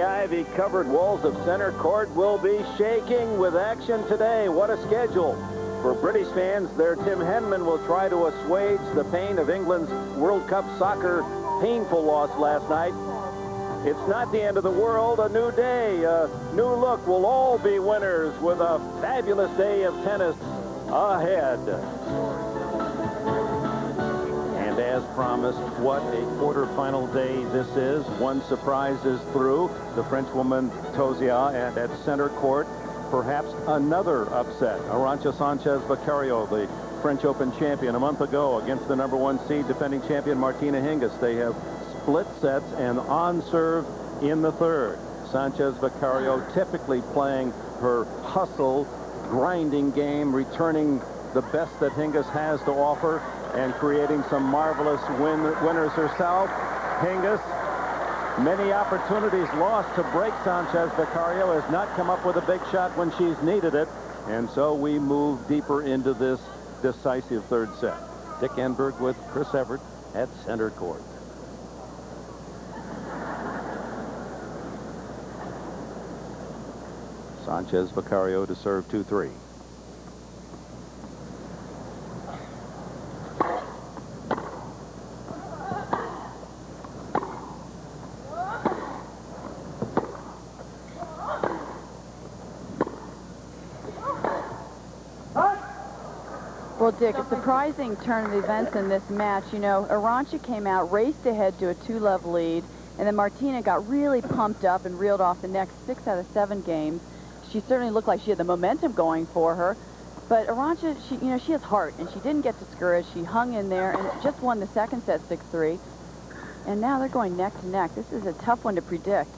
ivy-covered walls of center court will be shaking with action today. What a schedule. For British fans, their Tim Henman will try to assuage the pain of England's World Cup soccer painful loss last night. It's not the end of the world. A new day, a new look. We'll all be winners with a fabulous day of tennis ahead. And as promised, what a quarterfinal day this is. One surprise is through. The Frenchwoman Tozia, and at center court, perhaps another upset. Arantxa Sanchez Vicario, the French Open champion, a month ago against the #1 seed defending champion Martina Hingis. They have split sets and on serve in the third. Sanchez Vicario typically playing her hustle, grinding game, returning the best that Hingis has to offer and creating some marvelous winners herself. Hingis, many opportunities lost to break Sanchez Vicario, has not come up with a big shot when she's needed it. And so we move deeper into this decisive third set. Dick Enberg with Chris Everett at center court. Sanchez Vicario to serve 2-3. Well, Dick, a surprising turn of events in this match. You know, Arantxa came out, raced ahead to a 2-love lead, and then Martina got really pumped up and reeled off the next 6 out of 7 games. She certainly looked like she had the momentum going for her. But Arantxa, she has heart, and she didn't get discouraged. She hung in there and just won the second set 6-3. And now they're going neck to neck. This is a tough one to predict.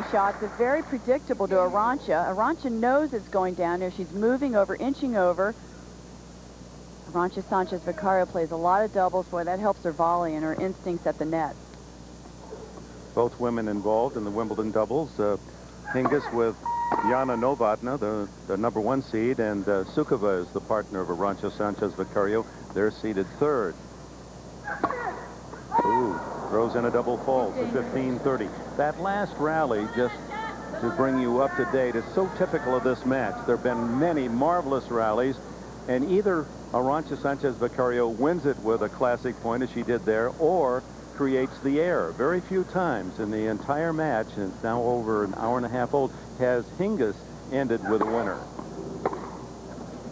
Shots is very predictable to Arantxa. Arantxa knows it's going down there. She's moving over, inching over. Arantxa Sanchez Vicario plays a lot of doubles. Boy, that helps her volley and her instincts at the net. Both women involved in the Wimbledon doubles. Hingis with Jana Novotná, the #1 seed, and Sukova is the partner of Arantxa Sanchez Vicario. They're seeded third. Ooh. Throws in a double fault to 15-30. That last rally, just to bring you up to date, is so typical of this match. There have been many marvelous rallies, and either Arantxa Sanchez Vicario wins it with a classic point, as she did there, or creates the error. Very few times in the entire match, and it's now over an hour and a half old, has Hingis ended with a winner.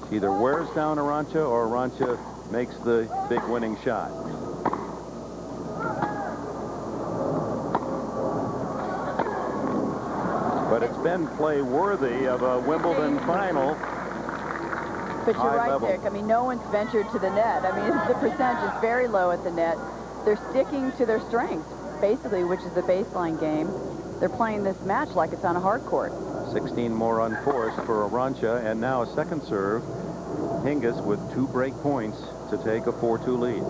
She either wears down Arantxa or Arantxa makes the big winning shot. But it's been play worthy of a Wimbledon final. But you're right, Dick. I mean, no one's ventured to the net. I mean, the percentage is very low at the net. They're sticking to their strengths, basically, which is the baseline game. They're playing this match like it's on a hard court. 16 more unforced for Arantxa, and now a second serve. Hingis with 2 break points to take a 4-2 lead.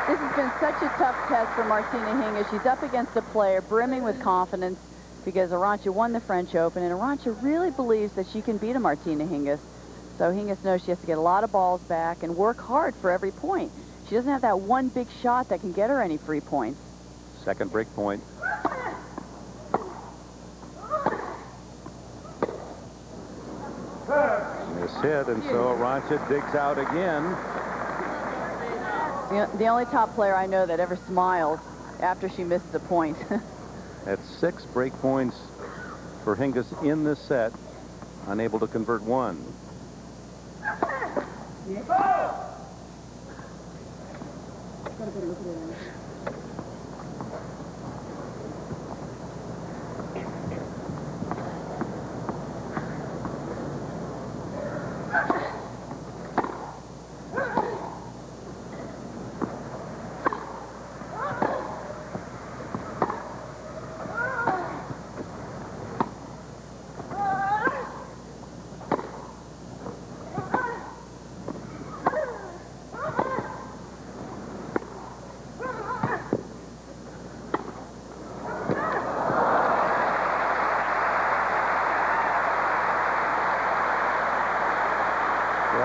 This has been such a tough test for Martina Hingis. She's up against a player brimming with confidence because Arantxa won the French Open, and Arantxa really believes that she can beat a Martina Hingis. So Hingis knows she has to get a lot of balls back and work hard for every point. She doesn't have that one big shot that can get her any free points. Second break point. Hit, and so Arantxa digs out again. The only top player I know that ever smiles after she misses a point. That's 6 break points for Hingis in this set, unable to convert one.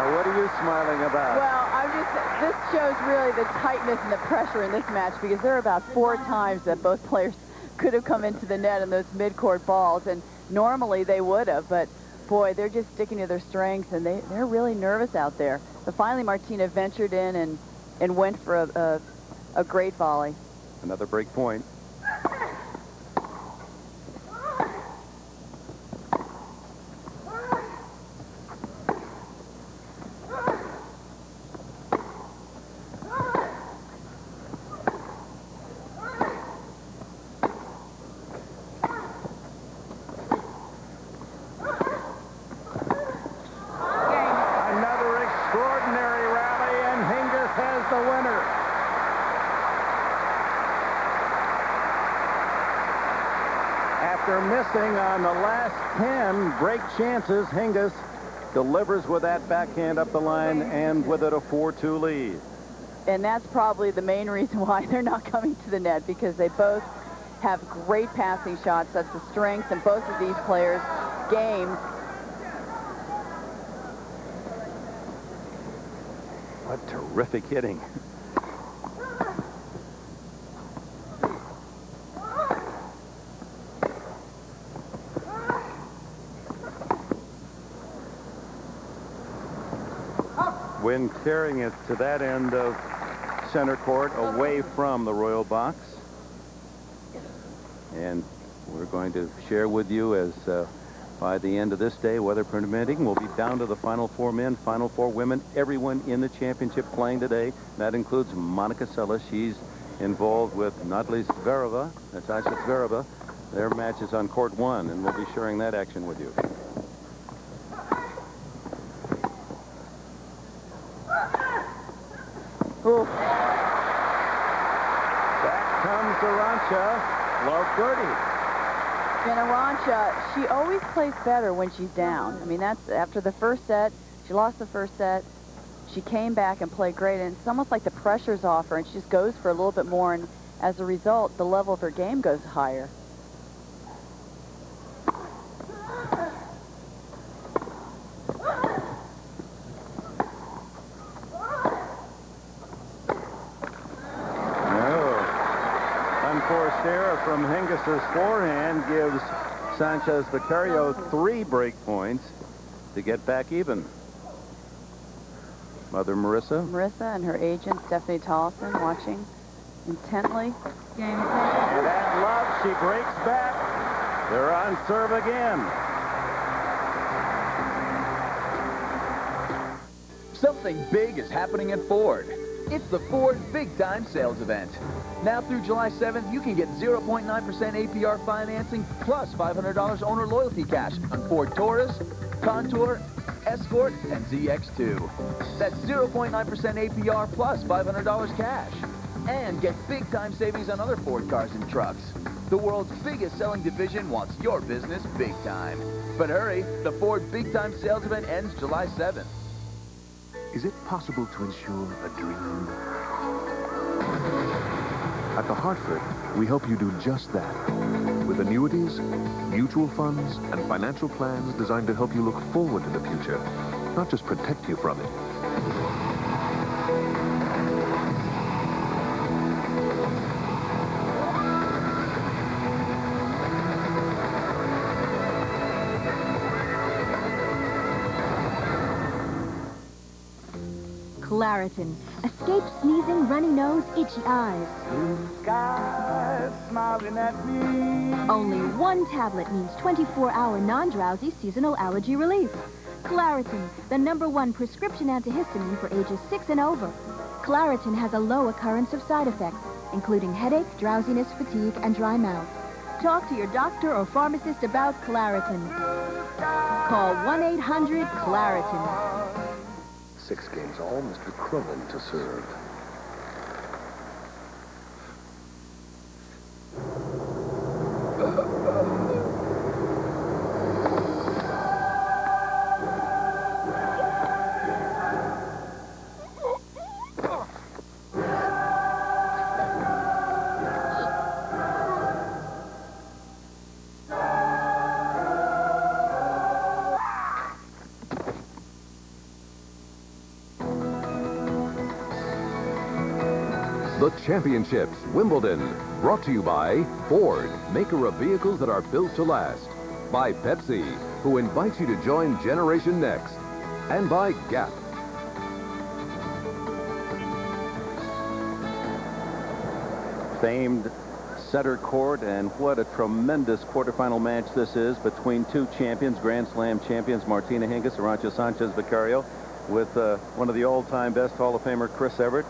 What are you smiling about? Well, this shows really the tightness and the pressure in this match, because there are about 4 times that both players could have come into the net in those mid-court balls, and normally they would have, but boy, they're just sticking to their strengths, and they're really nervous out there. But finally, Martina ventured in and went for a great volley. Another break point. The winner. After missing on the last 10 break chances, Hingis delivers with that backhand up the line, and with it a 4-2 lead. And that's probably the main reason why they're not coming to the net, because they both have great passing shots. That's the strength in both of these players' games. What terrific hitting. When carrying it to that end of center court, away from the royal box. And we're going to share with you as by the end of this day, weather permitting, we'll be down to the final 4 men, final 4 women, everyone in the championship playing today. That includes Monica Seles. She's involved with Natalie Zvereva. That's Asha Zvereva. Their match is on court 1, and we'll be sharing that action with you. Ooh. Back comes Arantxa. Love birdie. And Arantxa, she always plays better when she's down. I mean, that's after the first set. She lost the first set. She came back and played great, and it's almost like the pressure's off her, and she just goes for a little bit more, and as a result, the level of her game goes higher. Unforced error from Hingis's forehand gives Sanchez Vicario 3 break points to get back even. Mother Marissa. Marissa and her agent, Stephanie Tollefson, watching intently. And that love, she breaks back. They're on serve again. Something big is happening at Ford. It's the Ford Big Time Sales Event. Now through July 7th, you can get 0.9% APR financing plus $500 owner loyalty cash on Ford Taurus, Contour, Escort, and ZX2. That's 0.9% APR plus $500 cash. And get big time savings on other Ford cars and trucks. The world's biggest selling division wants your business big time. But hurry, the Ford Big Time Sales Event ends July 7th. Is it possible to insure a dream? At the Hartford, we help you do just that. With annuities, mutual funds, and financial plans designed to help you look forward to the future, not just protect you from it. Claritin. Escape sneezing, runny nose, itchy eyes. Blue skies smiling at me. Only one tablet means 24-hour non-drowsy seasonal allergy relief. Claritin, the #1 prescription antihistamine for ages 6 and over. Claritin has a low occurrence of side effects, including headache, drowsiness, fatigue, and dry mouth. Talk to your doctor or pharmacist about Claritin. Call 1-800-Claritin. 6 games all, Mr. Crumlin to serve. The Championships, Wimbledon, brought to you by Ford, maker of vehicles that are built to last. By Pepsi, who invites you to join Generation Next. And by Gap. Famed center court, and what a tremendous quarterfinal match this is between two champions, Grand Slam champions, Martina Hingis, Arantxa Sanchez Vicario, with one of the all-time best Hall of Famer, Chris Evert.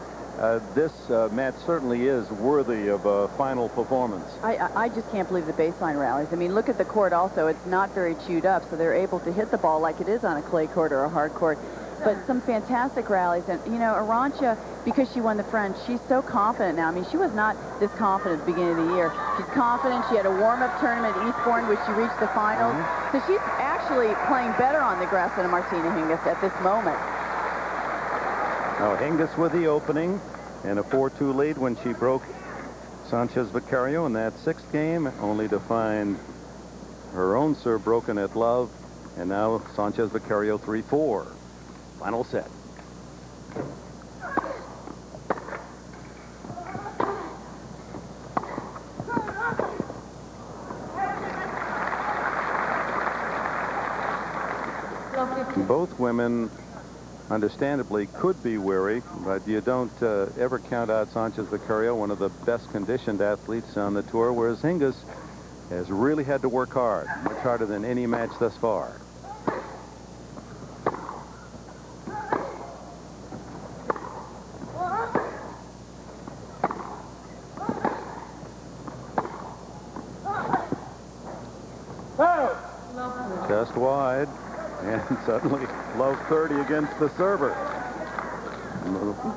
This match certainly is worthy of a final performance. I just can't believe the baseline rallies. I mean, look at the court also. It's not very chewed up, so they're able to hit the ball like it is on a clay court or a hard court. But some fantastic rallies. And, you know, Arantxa, because she won the French, she's so confident now. I mean, she was not this confident at the beginning of the year. She's confident. She had a warm-up tournament at Eastbourne, which she reached the finals. So she's actually playing better on the grass than Martina Hingis at this moment. Now, Hingis with the opening and a 4-2 lead when she broke Sanchez Vicario in that 6th game, only to find her own serve broken at love. And now Sanchez Vicario 3-4. Final set. Both women understandably could be weary, but you don't ever count out Sanchez Vicario, one of the best conditioned athletes on the tour, whereas Hingis has really had to work hard, much harder than any match thus far. Just wide, and suddenly love 30 against the server.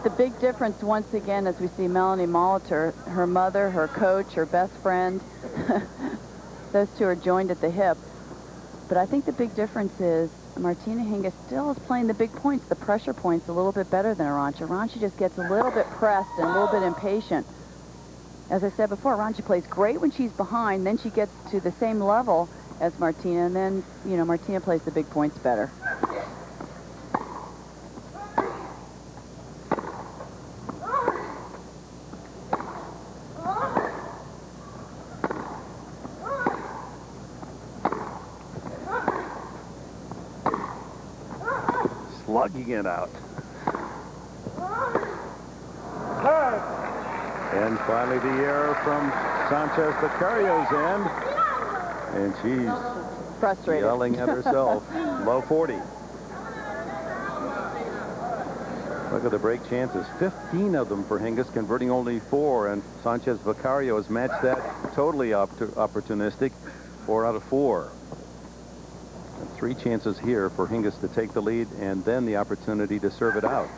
The big difference once again as we see Melanie Molitor, her mother, her coach, her best friend, those two are joined at the hip. But I think the big difference is Martina Hingis still is playing the big points, the pressure points, a little bit better than Arantxa. Arantxa just gets a little bit pressed and a little bit impatient. As I said before, Arantxa plays great when she's behind, then she gets to the same level as Martina, and then, you know, Martina plays the big points better. Slugging it out. And finally the error from Sanchez Vicario's end. And she's frustrated, yelling at herself. Low 40. Look at the break chances. 15 of them for Hingis, converting only 4. And Sanchez Vicario has matched that totally opportunistic. 4 out of 4. And 3 chances here for Hingis to take the lead, and then the opportunity to serve it out.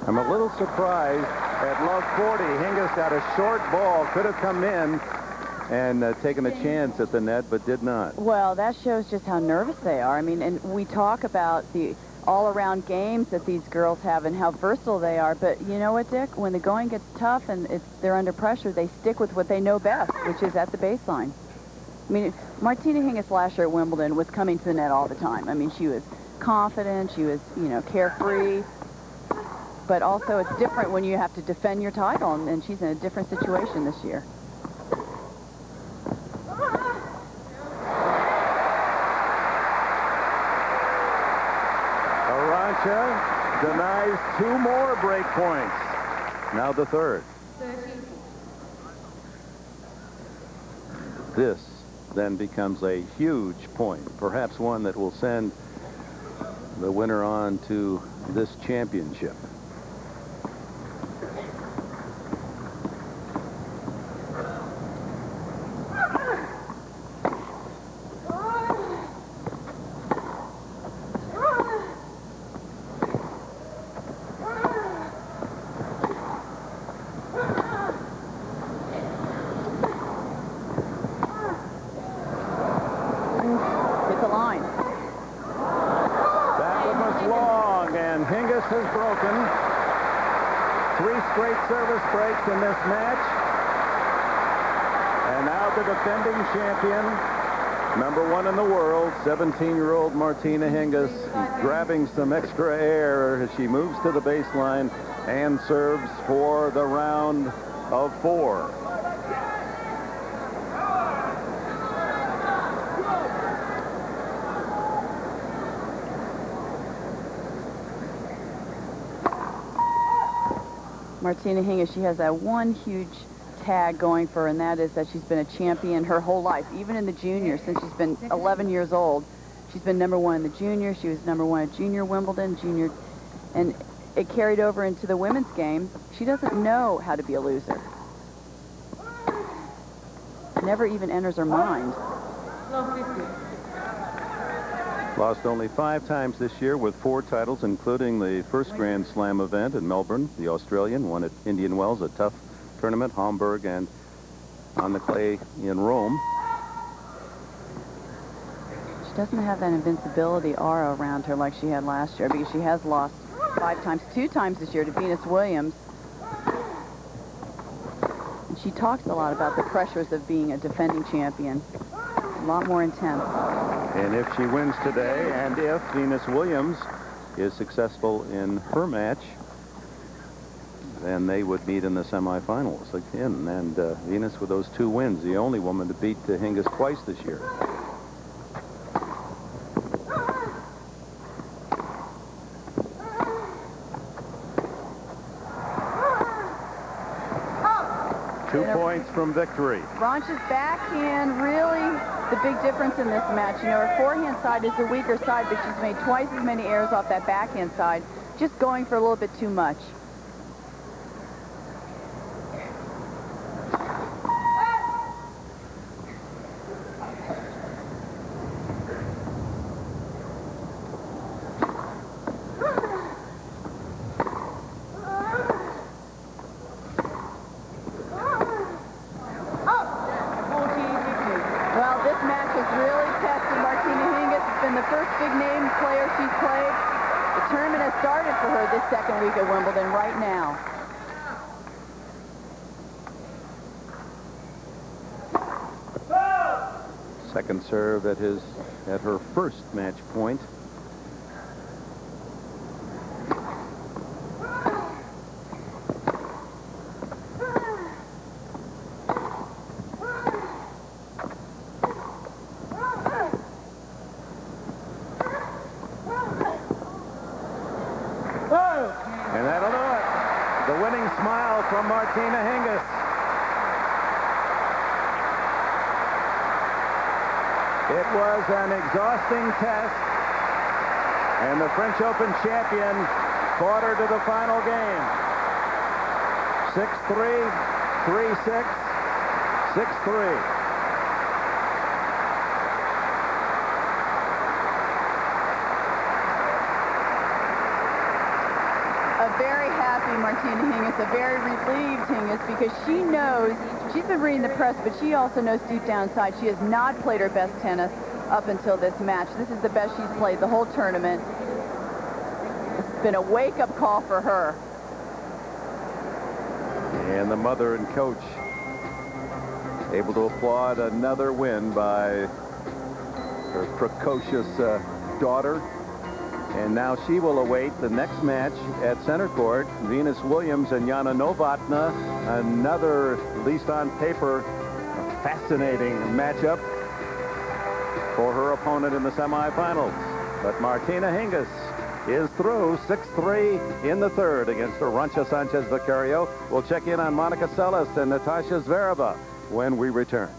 I'm a little surprised at love 40. Hingis got a short ball, could have come in and taken a chance at the net, but did not. Well, that shows just how nervous they are. I mean, and we talk about the all-around games that these girls have and how versatile they are, but you know what, Dick? When the going gets tough and they're under pressure, they stick with what they know best, which is at the baseline. I mean, Martina Hingis last year at Wimbledon was coming to the net all the time. I mean, she was confident, she was, you know, carefree. But also it's different when you have to defend your title, and she's in a different situation this year. Arantxa denies 2 more break points. Now the third. This then becomes a huge point, perhaps one that will send the winner on to this championship. Hingis has broken 3 straight service breaks in this match. And now the defending champion, #1 in the world, 17-year-old Martina Hingis, grabbing some extra air as she moves to the baseline and serves for the round of 4. Martina Hingis, she has that one huge tag going for her, and that is that she's been a champion her whole life, even in the juniors. Since she's been 11 years old, she's been #1 in the juniors. She was #1 at junior Wimbledon, junior, and it carried over into the women's game. She doesn't know how to be a loser. Never even enters her mind. Lost only 5 times this year with 4 titles, including the first Grand Slam event in Melbourne, the Australian, won at Indian Wells, a tough tournament, Hamburg, and on the clay in Rome. She doesn't have that invincibility aura around her like she had last year, because she has lost 5 times, 2 times this year to Venus Williams. And she talks a lot about the pressures of being a defending champion. A lot more intense. And if she wins today, and if Venus Williams is successful in her match, then they would meet in the semifinals again. And Venus, with those 2 wins, the only woman to beat Hingis twice this year. Two points from victory. Arantxa's backhand, really the big difference in this match. You know, her forehand side is the weaker side, but she's made twice as many errors off that backhand side, just going for a little bit too much. The first big-name player she's played. The tournament has started for her this second week at Wimbledon right now. Second serve at her first match point. And that'll do it. The winning smile from Martina Hingis. It was an exhausting test, and the French Open champion fought her to the final game. 6-3, 3-6, 6-3. Very happy Martina Hingis, a very relieved Hingis, because she knows, she's been reading the press, but she also knows deep down inside she has not played her best tennis up until this match. This is the best she's played the whole tournament. It's been a wake-up call for her. And the mother and coach able to applaud another win by her precocious daughter. And now she will await the next match at center court. Venus Williams and Jana Novotná. Another, at least on paper, fascinating matchup for her opponent in the semifinals. But Martina Hingis is through 6-3 in the third against Arantxa Sanchez Vicario. We'll check in on Monica Seles and Natasha Zvereva when we return.